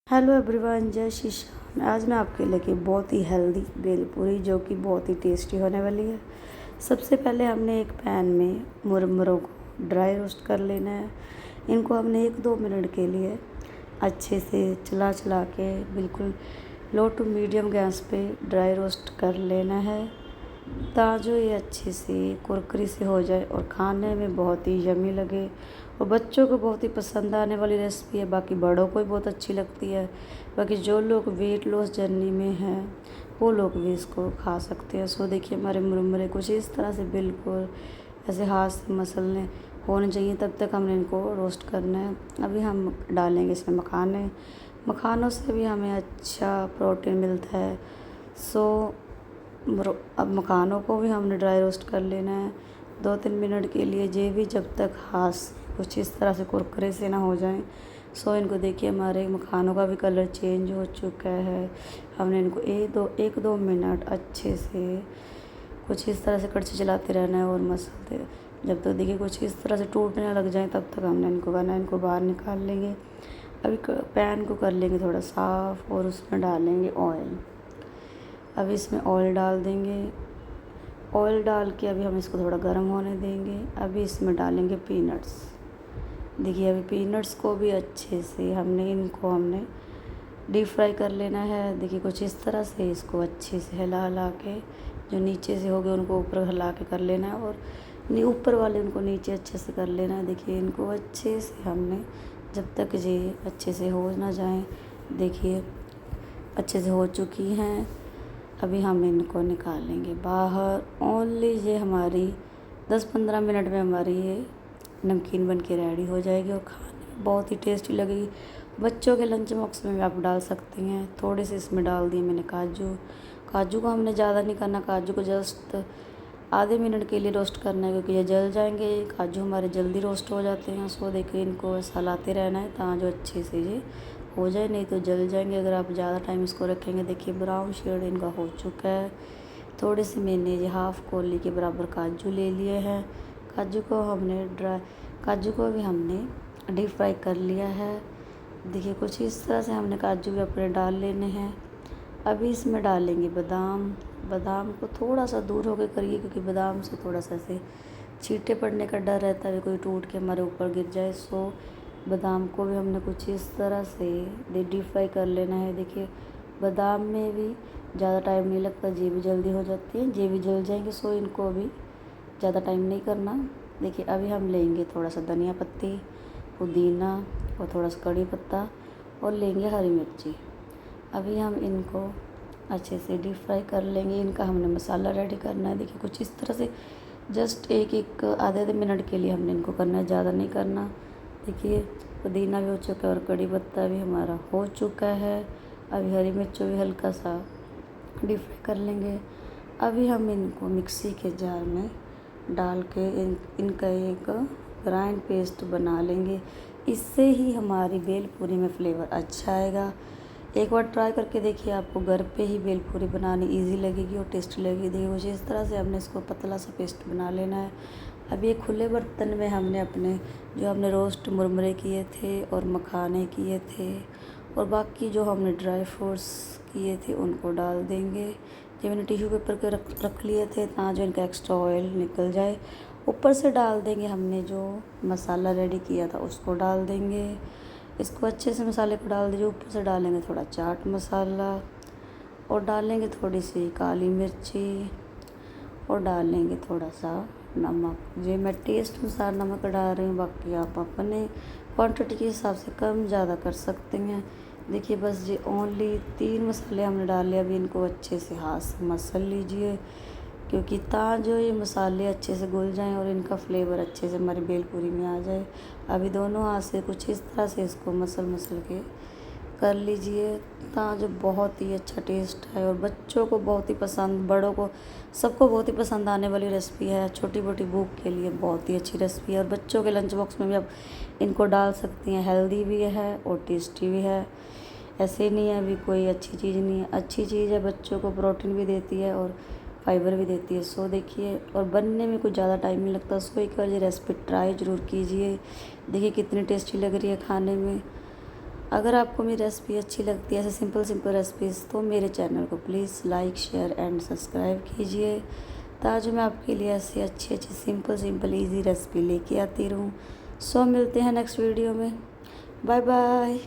Hello everyone, जय श्री श्याम। आज मैं आपके लेके बहुत ही हेल्दी भेलपूरी जो कि बहुत ही टेस्टी होने वाली है। सबसे पहले हमने एक पैन में मुरमुरों को ड्राई रोस्ट कर लेना है। इनको हमने 1-2 मिनट के लिए अच्छे से चला चला के बिल्कुल लो टू मीडियम गैस पे ड्राई रोस्ट कर लेना है ताकि ये अच्छे से कुरकुरी से हो जाए और खाने में बहुत ही यम्मी लगे और बच्चों को बहुत ही पसंद आने वाली रेसिपी है। बाकी बड़ों को भी बहुत अच्छी लगती है। बाकी जो लोग वेट लॉस जर्नी में हैं वो लोग भी इसको खा सकते हैं। सो देखिए हमारे मुरमुरे कुछ इस तरह से बिल्कुल ऐसे हाथ से मसलने होने चाहिए, तब तक हमने इनको रोस्ट करना है। अभी हम डालेंगे इसमें मखाने। मखानों से भी हमें अच्छा प्रोटीन मिलता है। सो अब मखानों को भी हमने ड्राई रोस्ट कर लेना है 2-3 मिनट के लिए, ये भी जब तक हाथ कुछ इस तरह से कुरकुरे से ना हो जाएं। सो इनको देखिए हमारे मखानों का भी कलर चेंज हो चुका है। हमने इनको 1-2 मिनट अच्छे से कुछ इस तरह से कड़छी चलाते रहना है और मसलते, जब तक देखिए कुछ इस तरह से टूटने लग जाए तब तक हमने इनको करना है। इनको बाहर निकाल लेंगे। अभी पैन को कर लेंगे थोड़ा साफ़ और उसमें डालेंगे ऑयल। अभी इसमें ऑयल डाल देंगे। ऑयल डाल के अभी हम इसको थोड़ा गर्म होने देंगे। अभी इसमें डालेंगे पीनट्स। देखिए अभी पीनट्स को भी अच्छे से हमने डीप फ्राई कर लेना है। देखिए कुछ इस तरह से इसको अच्छे से हिला हिला के जो नीचे से हो गए उनको ऊपर हिला के कर लेना है और ऊपर वाले उनको नीचे अच्छे से कर लेना है। देखिए इनको अच्छे से हमने जब तक ये अच्छे से हो ना जाए, देखिए अच्छे से हो चुकी हैं। अभी हम इनको निकालेंगे बाहर। ओनली ये हमारी 10-15 मिनट में हमारी ये नमकीन बन के रेडी हो जाएगी और खाने में बहुत ही टेस्टी लगेगी। बच्चों के लंच बॉक्स में भी आप डाल सकते हैं। थोड़े से इसमें डाल दिए मैंने काजू को हमने ज़्यादा नहीं करना। काजू को जस्ट आधे मिनट के लिए रोस्ट करना है क्योंकि ये जल जाएंगे। काजू हमारे जल्दी रोस्ट हो जाते हैं। सो देखिए इनको ऐसा लाते रहना है ताकि जो अच्छे से ये हो जाए, नहीं तो जल जाएंगे अगर आप ज़्यादा टाइम इसको रखेंगे। देखिए ब्राउन शेड इनका हो चुका है। थोड़े से मैंने ये हाफ़ कोली के बराबर काजू ले लिए हैं। काजू को भी हमने डीप फ्राई कर लिया है। देखिए कुछ इस तरह से हमने काजू भी अपने डाल लेने हैं। अभी इसमें डालेंगे बादाम को थोड़ा सा दूर होकर करिए क्योंकि बादाम से थोड़ा सा ऐसे छींटे पड़ने का डर रहता है, कोई टूट के हमारे ऊपर गिर जाए। सो बादाम को भी हमने कुछ इस तरह से डीप फ्राई कर लेना है। देखिए बादाम में भी ज़्यादा टाइम नहीं लगता, ये भी जल्दी हो जाती है, ये भी जल जाएंगे। सो इनको भी ज़्यादा टाइम नहीं करना। देखिए अभी हम लेंगे थोड़ा सा धनिया पत्ती, पुदीना और थोड़ा सा कड़ी पत्ता और लेंगे हरी मिर्ची। अभी हम इनको अच्छे से डीप फ्राई कर लेंगे। इनका हमने मसाला रेडी करना है। देखिए कुछ इस तरह से जस्ट एक आधे मिनट के लिए हमने इनको करना है, ज़्यादा नहीं करना। देखिए पुदीना भी हो चुका है और कड़ी पत्ता भी हमारा हो चुका है। अभी हरी मिर्च भी हल्का सा डीप फ्राई कर लेंगे। अभी हम इनको मिक्सी के जार में डाल के इनका एक ग्राइंड पेस्ट बना लेंगे। इससे ही हमारी भेलपूरी में फ्लेवर अच्छा आएगा। एक बार ट्राई करके देखिए, आपको घर पे ही भेलपूरी बनानी इजी लगेगी और टेस्टी लगेगी। देखिए मुझे इस तरह से हमने इसको पतला सा पेस्ट बना लेना है। अब ये खुले बर्तन में हमने रोस्ट मुरमुरे किए थे और मखाने किए थे और बाकी जो हमने ड्राई फ्रूट्स किए थे उनको डाल देंगे। ये मैंने टिश्यू पेपर के रख लिए थे ताकि जो इनका एक्स्ट्रा ऑयल निकल जाए। ऊपर से डाल देंगे हमने जो मसाला रेडी किया था उसको डाल देंगे। इसको अच्छे से मसाले को डाल दीजिए। ऊपर से डालेंगे थोड़ा चाट मसाला और डालेंगे थोड़ी सी काली मिर्ची और डालेंगे थोड़ा सा नमक। ये मैं टेस्ट अनुसार नमक डाल रही हूँ, बाकी आप अपने क्वांटिटी के हिसाब से कम ज़्यादा कर सकते हैं। देखिए बस ये ओनली 3 मसाले हमने डाले। अभी इनको अच्छे से हाथ से मसल लीजिए क्योंकि जो ये मसाले अच्छे से घुल जाएं और इनका फ्लेवर अच्छे से हमारी भेलपूरी में आ जाए। अभी दोनों हाथ से कुछ इस तरह से इसको मसल के कर लीजिए जो बहुत ही अच्छा टेस्ट है और बच्चों को बहुत ही पसंद, बड़ों को सबको बहुत ही पसंद आने वाली रेसिपी है। छोटी मोटी भूख के लिए बहुत ही अच्छी रेसिपी है और बच्चों के लंच बॉक्स में भी आप इनको डाल सकती हैं। हेल्दी भी है और टेस्टी भी है। ऐसे नहीं है अभी कोई अच्छी चीज़ नहीं है, अच्छी चीज़ है। बच्चों को प्रोटीन भी देती है और फाइबर भी देती है। सो देखिए और बनने में कुछ ज़्यादा टाइम नहीं लगता। सो एक बार ये रेसिपी ट्राई ज़रूर कीजिए। देखिए कितनी टेस्टी लग रही है खाने में। अगर आपको मेरी रेसिपी अच्छी लगती है ऐसे सिंपल सिंपल रेसिपीज़ तो मेरे चैनल को please like share and subscribe कीजिए, ताकि मैं आपके लिए ऐसी अच्छी अच्छी सिंपल सिंपल इजी रेसिपी लेके आती रहूँ। सो मिलते हैं नेक्स्ट वीडियो में। Bye bye.